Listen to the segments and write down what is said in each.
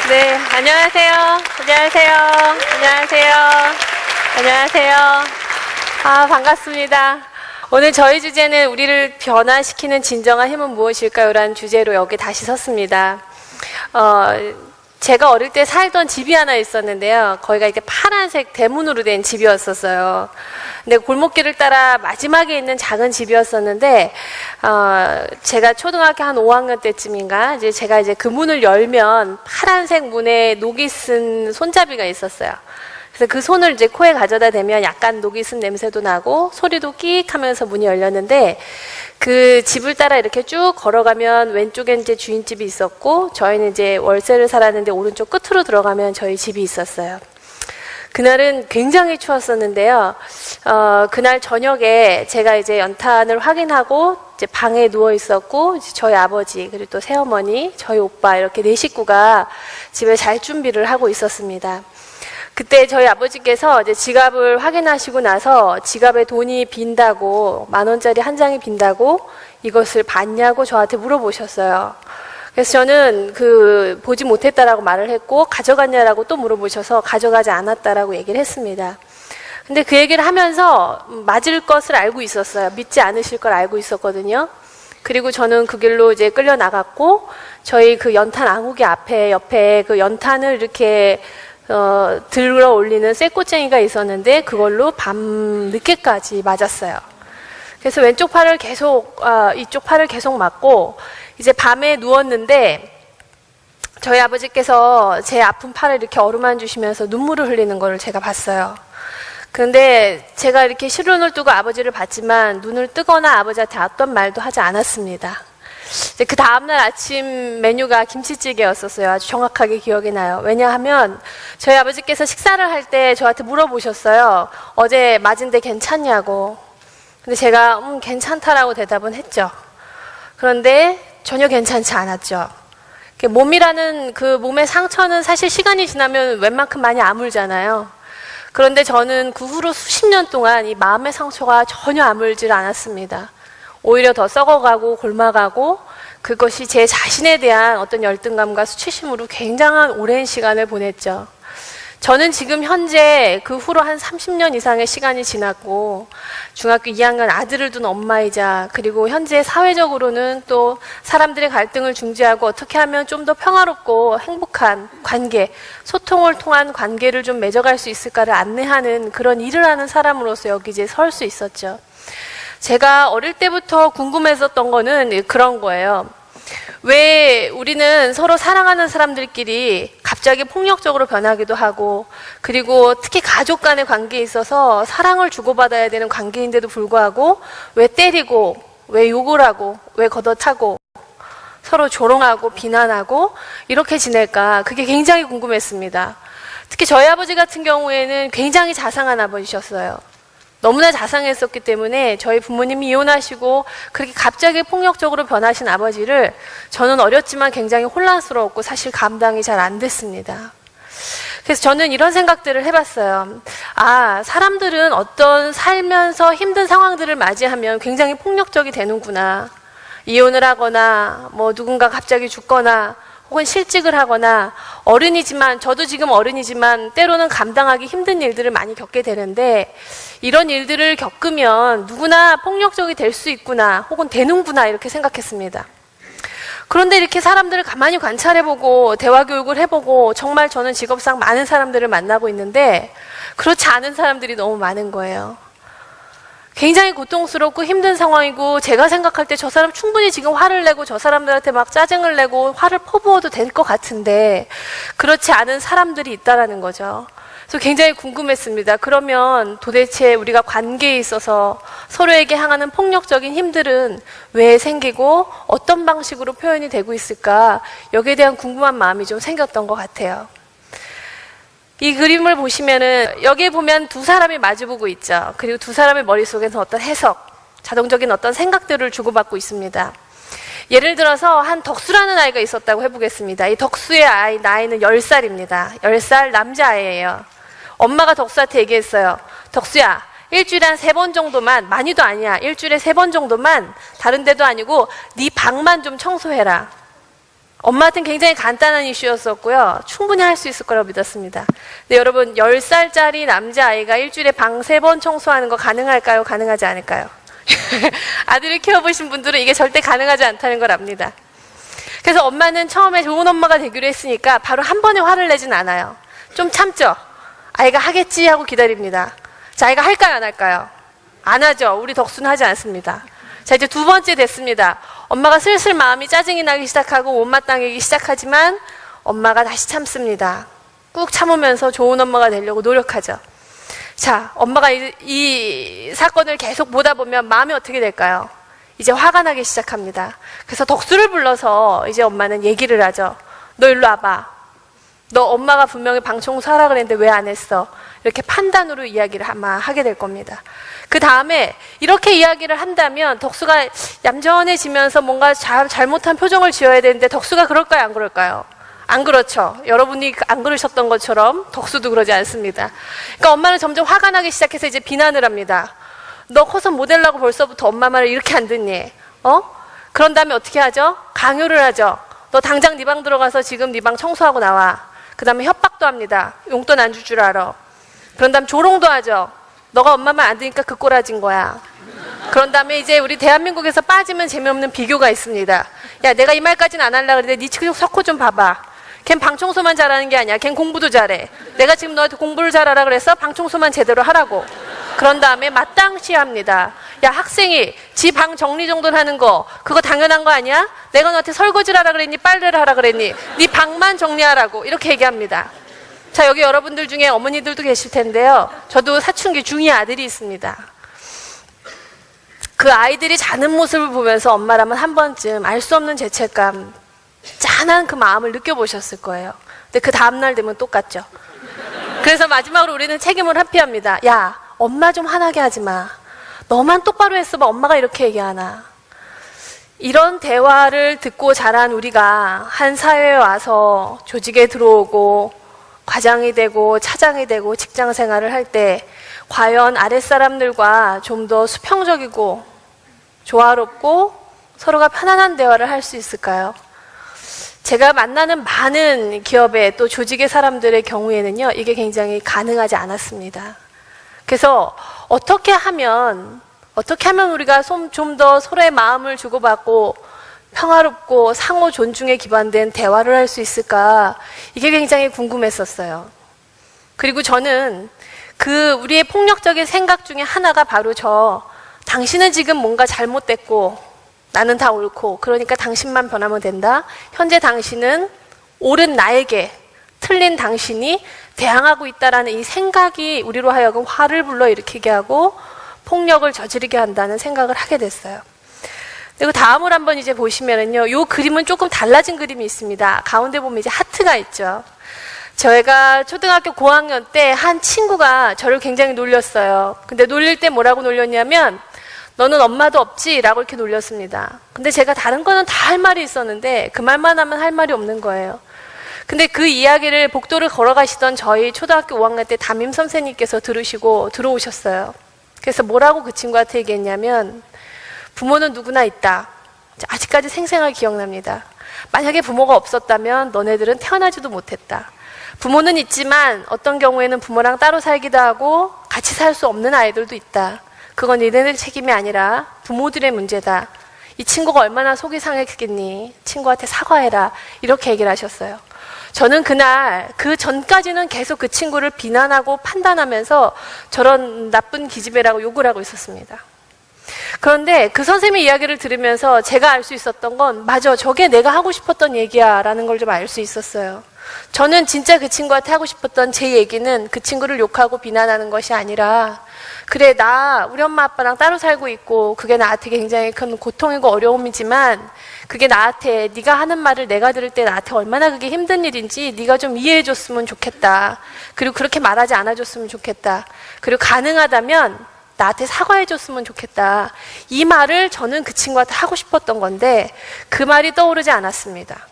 네, 안녕하세요. 안녕하세요. 안녕하세요. 안녕하세요. 반갑습니다. 오늘 저희 주제는 우리를 변화시키는 진정한 힘은 무엇일까요? 라는 주제로 여기 다시 섰습니다. 제가 어릴 때 살던 집이 하나 있었는데요. 거기가 이렇게 파란색 대문으로 된 집이었었어요. 근데 골목길을 따라 마지막에 있는 작은 집이었었는데, 제가 초등학교 한 5학년 때쯤인가, 이제 제가 그 문을 열면 파란색 문에 녹이 쓴 손잡이가 있었어요. 그래서 그 손을 이제 코에 가져다 대면 약간 녹이 쓴 냄새도 나고 소리도 끼익 하면서 문이 열렸는데, 그 집을 따라 이렇게 쭉 걸어가면 왼쪽엔 이제 주인집이 있었고, 저희는 이제 월세를 살았는데 오른쪽 끝으로 들어가면 저희 집이 있었어요. 그날은 굉장히 추웠었는데요. 그날 저녁에 제가 이제 연탄을 확인하고 이제 방에 누워 있었고, 이제 저희 아버지, 그리고 또 새어머니, 저희 오빠 이렇게 4식구가 집에 잘 준비를 하고 있었습니다. 그때 저희 아버지께서 이제 지갑을 확인하시고 나서 지갑에 돈이 빈다고, 10,000원짜리 한 장이 빈다고 이것을 봤냐고 저한테 물어보셨어요. 그래서 저는 보지 못했다라고 말을 했고, 가져갔냐라고 또 물어보셔서 가져가지 않았다라고 얘기를 했습니다. 근데 그 얘기를 하면서 맞을 것을 알고 있었어요. 믿지 않으실 걸 알고 있었거든요. 그리고 저는 그 길로 이제 끌려 나갔고, 저희 그 연탄 앙후기 옆에 그 연탄을 이렇게 들어 올리는 쇠꼬챙이가 있었는데 그걸로 밤 늦게까지 맞았어요. 그래서 왼쪽 팔을 이쪽 팔을 계속 맞고 이제 밤에 누웠는데 저희 아버지께서 제 아픈 팔을 이렇게 어루만 주시면서 눈물을 흘리는 걸 제가 봤어요. 그런데 제가 이렇게 시눈을 뜨고 아버지를 봤지만 눈을 뜨거나 아버지한테 어떤 말도 하지 않았습니다. 그 다음날 아침 메뉴가 김치찌개였었어요. 아주 정확하게 기억이 나요. 왜냐하면 저희 아버지께서 식사를 할 때 저한테 물어보셨어요. 어제 맞은 데 괜찮냐고. 근데 제가 괜찮다라고 대답은 했죠. 그런데 전혀 괜찮지 않았죠. 몸이라는 그 몸의 상처는 사실 시간이 지나면 웬만큼 많이 아물잖아요. 그런데 저는 그 후로 수십 년 동안 이 마음의 상처가 전혀 아물질 않았습니다. 오히려 더 썩어가고 골마가고, 그것이 제 자신에 대한 어떤 열등감과 수치심으로 굉장한 오랜 시간을 보냈죠. 저는 지금 현재 그 후로 한 30년 이상의 시간이 지났고, 중학교 2학년 아들을 둔 엄마이자, 그리고 현재 사회적으로는 또 사람들의 갈등을 중재하고 어떻게 하면 좀 더 평화롭고 행복한 관계, 소통을 통한 관계를 좀 맺어갈 수 있을까를 안내하는 그런 일을 하는 사람으로서 여기 이제 설 수 있었죠. 제가 어릴 때부터 궁금했었던 거는 그런 거예요. 왜 우리는 서로 사랑하는 사람들끼리 갑자기 폭력적으로 변하기도 하고, 그리고 특히 가족 간의 관계에 있어서 사랑을 주고받아야 되는 관계인데도 불구하고 왜 때리고, 왜 욕을 하고, 왜 걷어차고, 서로 조롱하고 비난하고 이렇게 지낼까? 그게 굉장히 궁금했습니다. 특히 저희 아버지 같은 경우에는 굉장히 자상한 아버지셨어요. 너무나 자상했었기 때문에 저희 부모님이 이혼하시고 그렇게 갑자기 폭력적으로 변하신 아버지를 저는 어렸지만 굉장히 혼란스러웠고 사실 감당이 잘 안 됐습니다. 그래서 저는 이런 생각들을 해봤어요. 사람들은 어떤 살면서 힘든 상황들을 맞이하면 굉장히 폭력적이 되는구나. 이혼을 하거나 누군가 갑자기 죽거나 혹은 실직을 하거나, 어른이지만, 저도 지금 어른이지만 때로는 감당하기 힘든 일들을 많이 겪게 되는데, 이런 일들을 겪으면 누구나 폭력적이 될 수 있구나, 혹은 되는구나 이렇게 생각했습니다. 그런데 이렇게 사람들을 가만히 관찰해보고 대화 교육을 해보고 정말 저는 직업상 많은 사람들을 만나고 있는데 그렇지 않은 사람들이 너무 많은 거예요. 굉장히 고통스럽고 힘든 상황이고, 제가 생각할 때 저 사람 충분히 지금 화를 내고 저 사람들한테 막 짜증을 내고 화를 퍼부어도 될 것 같은데 그렇지 않은 사람들이 있다라는 거죠. 그래서 굉장히 궁금했습니다. 그러면 도대체 우리가 관계에 있어서 서로에게 향하는 폭력적인 힘들은 왜 생기고 어떤 방식으로 표현이 되고 있을까? 여기에 대한 궁금한 마음이 좀 생겼던 것 같아요. 이 그림을 보시면은 여기에 보면 두 사람이 마주보고 있죠. 그리고 두 사람의 머릿속에서 어떤 해석, 자동적인 어떤 생각들을 주고받고 있습니다. 예를 들어서 한 덕수라는 아이가 있었다고 해보겠습니다. 이 덕수의 나이는 10살입니다. 10살 남자아이예요. 엄마가 덕수한테 얘기했어요. 덕수야, 일주일에 한 3번 정도만, 많이도 아니야, 일주일에 3번 정도만, 다른 데도 아니고 네 방만 좀 청소해라. 엄마한테는 굉장히 간단한 이슈였었고요. 충분히 할 수 있을 거라고 믿었습니다. 근데 여러분, 10살짜리 남자아이가 일주일에 방 3번 청소하는 거 가능할까요? 가능하지 않을까요? 아들을 키워보신 분들은 이게 절대 가능하지 않다는 걸 압니다. 그래서 엄마는 처음에 좋은 엄마가 되기로 했으니까 바로 한 번에 화를 내진 않아요. 좀 참죠. 아이가 하겠지 하고 기다립니다. 자, 아이가 할까요? 안 할까요? 안 하죠. 우리 덕수는 하지 않습니다. 자, 이제 2번째 됐습니다. 엄마가 슬슬 마음이 짜증이 나기 시작하고 못마땅해지기 시작하지만 엄마가 다시 참습니다. 꾹 참으면서 좋은 엄마가 되려고 노력하죠. 자, 엄마가 이 사건을 계속 보다 보면 마음이 어떻게 될까요? 이제 화가 나기 시작합니다. 그래서 덕수를 불러서 이제 엄마는 얘기를 하죠. 너 일로 와봐. 너 엄마가 분명히 방 청소하라 그랬는데 왜 안 했어? 이렇게 판단으로 이야기를 아마 하게 될 겁니다. 그 다음에 이렇게 이야기를 한다면 덕수가 얌전해지면서 뭔가 잘못한 표정을 지어야 되는데 덕수가 그럴까요? 안 그럴까요? 안 그렇죠. 여러분이 안 그러셨던 것처럼 덕수도 그러지 않습니다. 그러니까 엄마는 점점 화가 나기 시작해서 이제 비난을 합니다. 너 커서 모델라고 벌써부터 엄마 말을 이렇게 안 듣니? 그런 다음에 어떻게 하죠? 강요를 하죠. 너 당장 네 방 들어가서 지금 네 방 청소하고 나와. 그 다음에 협박도 합니다. 용돈 안 줄 줄 알아. 그런 다음에 조롱도 하죠. 너가 엄마 말 안 듣니까 그 꼬라진 거야. 그런 다음에 이제 우리 대한민국에서 빠지면 재미없는 비교가 있습니다. 야, 내가 이 말까지는 안 하려고 그랬는데 니 친구 석호 좀 봐봐. 걘 방청소만 잘하는 게 아니야. 걘 공부도 잘해. 내가 지금 너한테 공부를 잘하라 그래서 방청소만 제대로 하라고. 그런 다음에 마땅시합니다. 야, 학생이 지 방 정리 정돈 하는 거 그거 당연한 거 아니야? 내가 너한테 설거지를 하라 그랬니? 빨래를 하라 그랬니? 네 방만 정리하라고. 이렇게 얘기합니다. 자, 여기 여러분들 중에 어머니들도 계실 텐데요. 저도 사춘기 중2 아들이 있습니다. 그 아이들이 자는 모습을 보면서 엄마라면 한 번쯤 알 수 없는 죄책감, 짠한 그 마음을 느껴보셨을 거예요. 근데 그 다음날 되면 똑같죠. 그래서 마지막으로 우리는 책임을 회피합니다. 야, 엄마 좀 화나게 하지 마. 너만 똑바로 했으면 엄마가 이렇게 얘기하나. 이런 대화를 듣고 자란 우리가 한 사회에 와서 조직에 들어오고 과장이 되고 차장이 되고 직장 생활을 할 때 과연 아랫사람들과 좀 더 수평적이고 조화롭고 서로가 편안한 대화를 할 수 있을까요? 제가 만나는 많은 기업의 또 조직의 사람들의 경우에는요, 이게 굉장히 가능하지 않았습니다. 그래서 어떻게 하면 우리가 좀 더 서로의 마음을 주고받고 평화롭고 상호 존중에 기반된 대화를 할 수 있을까? 이게 굉장히 궁금했었어요. 그리고 저는 우리의 폭력적인 생각 중에 하나가 바로 당신은 지금 뭔가 잘못됐고 나는 다 옳고 그러니까 당신만 변하면 된다. 현재 당신은 옳은 나에게 틀린 당신이 대항하고 있다라는 이 생각이 우리로 하여금 화를 불러일으키게 하고 폭력을 저지르게 한다는 생각을 하게 됐어요. 그리고 다음을 한번 이제 보시면은요, 요 그림은 조금 달라진 그림이 있습니다. 가운데 보면 이제 하트가 있죠. 저희가 초등학교 고학년 때 한 친구가 저를 굉장히 놀렸어요. 근데 놀릴 때 뭐라고 놀렸냐면, 너는 엄마도 없지? 라고 이렇게 놀렸습니다. 근데 제가 다른 거는 다 할 말이 있었는데 그 말만 하면 할 말이 없는 거예요. 근데 그 이야기를 복도를 걸어가시던 저희 초등학교 5학년 때 담임 선생님께서 들으시고 들어오셨어요. 그래서 뭐라고 그 친구한테 얘기했냐면, 부모는 누구나 있다. 아직까지 생생하게 기억납니다. 만약에 부모가 없었다면 너네들은 태어나지도 못했다. 부모는 있지만 어떤 경우에는 부모랑 따로 살기도 하고 같이 살 수 없는 아이들도 있다. 그건 니네들 책임이 아니라 부모들의 문제다. 이 친구가 얼마나 속이 상했겠니? 친구한테 사과해라. 이렇게 얘기를 하셨어요. 저는 그날 그 전까지는 계속 그 친구를 비난하고 판단하면서 저런 나쁜 기집애라고 욕을 하고 있었습니다. 그런데 그 선생님의 이야기를 들으면서 제가 알 수 있었던 건, 맞아, 저게 내가 하고 싶었던 얘기야 라는 걸 좀 알 수 있었어요. 저는 진짜 그 친구한테 하고 싶었던 제 얘기는 그 친구를 욕하고 비난하는 것이 아니라, 그래, 우리 엄마 아빠랑 따로 살고 있고 그게 나한테 굉장히 큰 고통이고 어려움이지만 그게 나한테, 네가 하는 말을 내가 들을 때 나한테 얼마나 그게 힘든 일인지 네가 좀 이해해 줬으면 좋겠다. 그리고 그렇게 말하지 않아 줬으면 좋겠다. 그리고 가능하다면 나한테 사과해 줬으면 좋겠다. 이 말을 저는 그 친구한테 하고 싶었던 건데 그 말이 떠오르지 않았습니다.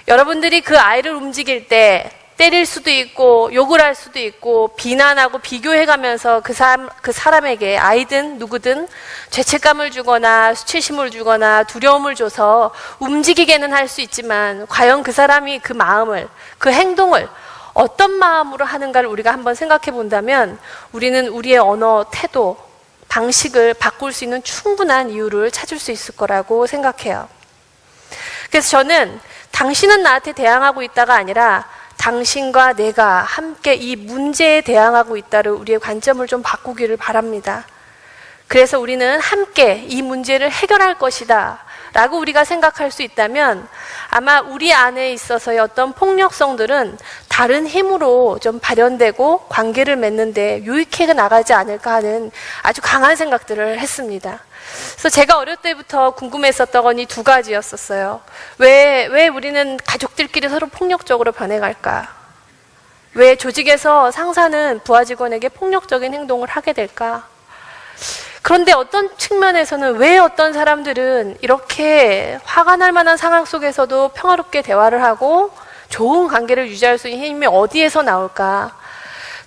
여러분들이 그 아이를 움직일 때 때릴 수도 있고 욕을 할 수도 있고 비난하고 비교해가면서 그 사람에게 아이든 누구든 죄책감을 주거나 수치심을 주거나 두려움을 줘서 움직이게는 할 수 있지만 과연 그 사람이 그 마음을, 그 행동을 어떤 마음으로 하는가를 우리가 한번 생각해 본다면 우리는 우리의 언어, 태도, 방식을 바꿀 수 있는 충분한 이유를 찾을 수 있을 거라고 생각해요. 그래서 저는 당신은 나한테 대항하고 있다가 아니라 당신과 내가 함께 이 문제에 대항하고 있다를 우리의 관점을 좀 바꾸기를 바랍니다. 그래서 우리는 함께 이 문제를 해결할 것이다 라고 우리가 생각할 수 있다면 아마 우리 안에 있어서의 어떤 폭력성들은 다른 힘으로 좀 발현되고 관계를 맺는데 유익해 나가지 않을까 하는 아주 강한 생각들을 했습니다. 그래서 제가 어릴 때부터 궁금했었던 건 이 두 가지였었어요. 왜 우리는 가족들끼리 서로 폭력적으로 변해갈까? 왜 조직에서 상사는 부하 직원에게 폭력적인 행동을 하게 될까? 그런데 어떤 측면에서는 왜 어떤 사람들은 이렇게 화가 날 만한 상황 속에서도 평화롭게 대화를 하고 좋은 관계를 유지할 수 있는 힘이 어디에서 나올까?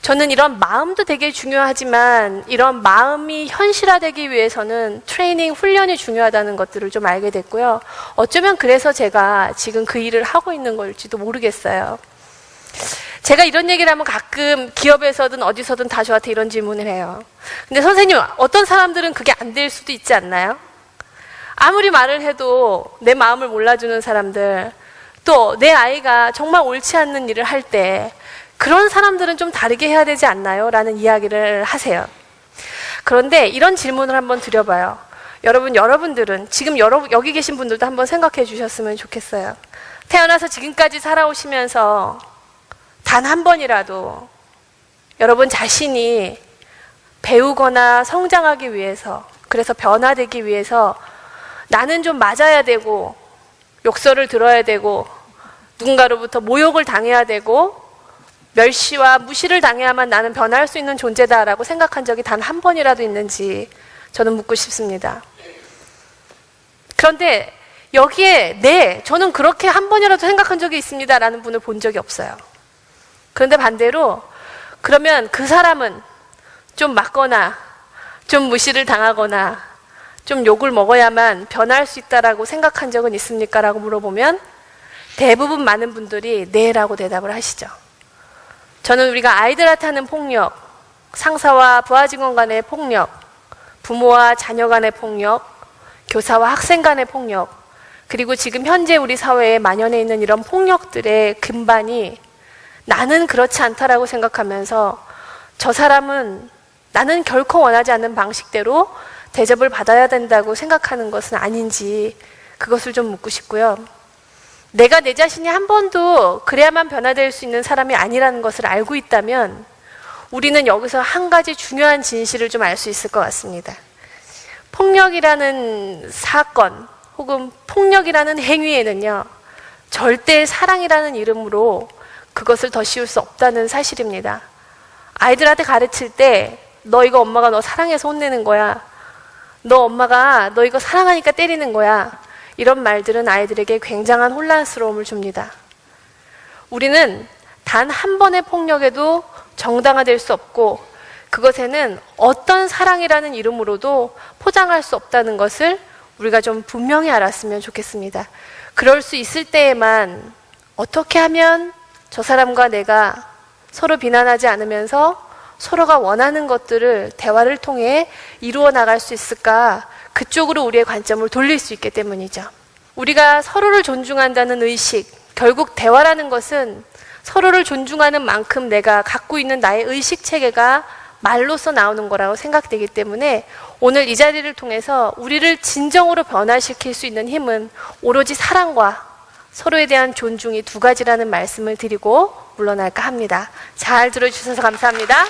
저는 이런 마음도 되게 중요하지만 이런 마음이 현실화되기 위해서는 트레이닝, 훈련이 중요하다는 것들을 좀 알게 됐고요. 어쩌면 그래서 제가 지금 그 일을 하고 있는 걸지도 모르겠어요. 제가 이런 얘기를 하면 가끔 기업에서든 어디서든 다 저한테 이런 질문을 해요. 근데 선생님, 어떤 사람들은 그게 안 될 수도 있지 않나요? 아무리 말을 해도 내 마음을 몰라주는 사람들, 또 내 아이가 정말 옳지 않는 일을 할 때 그런 사람들은 좀 다르게 해야 되지 않나요? 라는 이야기를 하세요. 그런데 이런 질문을 한번 드려봐요. 여러분들은 지금 여기 계신 분들도 한번 생각해 주셨으면 좋겠어요. 태어나서 지금까지 살아오시면서 단 한 번이라도 여러분 자신이 배우거나 성장하기 위해서, 그래서 변화되기 위해서 나는 좀 맞아야 되고 욕설을 들어야 되고 누군가로부터 모욕을 당해야 되고 멸시와 무시를 당해야만 나는 변화할 수 있는 존재다라고 생각한 적이 단 한 번이라도 있는지 저는 묻고 싶습니다. 그런데 여기에 저는 그렇게 한 번이라도 생각한 적이 있습니다라는 분을 본 적이 없어요. 그런데 반대로 그러면 그 사람은 좀 맞거나 좀 무시를 당하거나 좀 욕을 먹어야만 변화할 수 있다라고 생각한 적은 있습니까? 라고 물어보면 대부분 많은 분들이 네라고 대답을 하시죠. 저는 우리가 아이들한테 하는 폭력, 상사와 부하 직원 간의 폭력, 부모와 자녀 간의 폭력, 교사와 학생 간의 폭력, 그리고 지금 현재 우리 사회에 만연해 있는 이런 폭력들의 근반이 나는 그렇지 않다라고 생각하면서 저 사람은 나는 결코 원하지 않는 방식대로 대접을 받아야 된다고 생각하는 것은 아닌지 그것을 좀 묻고 싶고요. 내가 내 자신이 한 번도 그래야만 변화될 수 있는 사람이 아니라는 것을 알고 있다면 우리는 여기서 한 가지 중요한 진실을 좀 알 수 있을 것 같습니다. 폭력이라는 사건 혹은 폭력이라는 행위에는요, 절대 사랑이라는 이름으로 그것을 더 씌울 수 없다는 사실입니다. 아이들한테 가르칠 때 너 이거 엄마가 너 사랑해서 혼내는 거야. 너 엄마가 너 이거 사랑하니까 때리는 거야. 이런 말들은 아이들에게 굉장한 혼란스러움을 줍니다. 우리는 단 한 번의 폭력에도 정당화될 수 없고 그것에는 어떤 사랑이라는 이름으로도 포장할 수 없다는 것을 우리가 좀 분명히 알았으면 좋겠습니다. 그럴 수 있을 때에만 어떻게 하면 저 사람과 내가 서로 비난하지 않으면서 서로가 원하는 것들을 대화를 통해 이루어 나갈 수 있을까? 그쪽으로 우리의 관점을 돌릴 수 있기 때문이죠. 우리가 서로를 존중한다는 의식, 결국 대화라는 것은 서로를 존중하는 만큼 내가 갖고 있는 나의 의식 체계가 말로써 나오는 거라고 생각되기 때문에 오늘 이 자리를 통해서 우리를 진정으로 변화시킬 수 있는 힘은 오로지 사랑과 서로에 대한 존중이 두 가지라는 말씀을 드리고 물러날까 합니다. 잘 들어주셔서 감사합니다.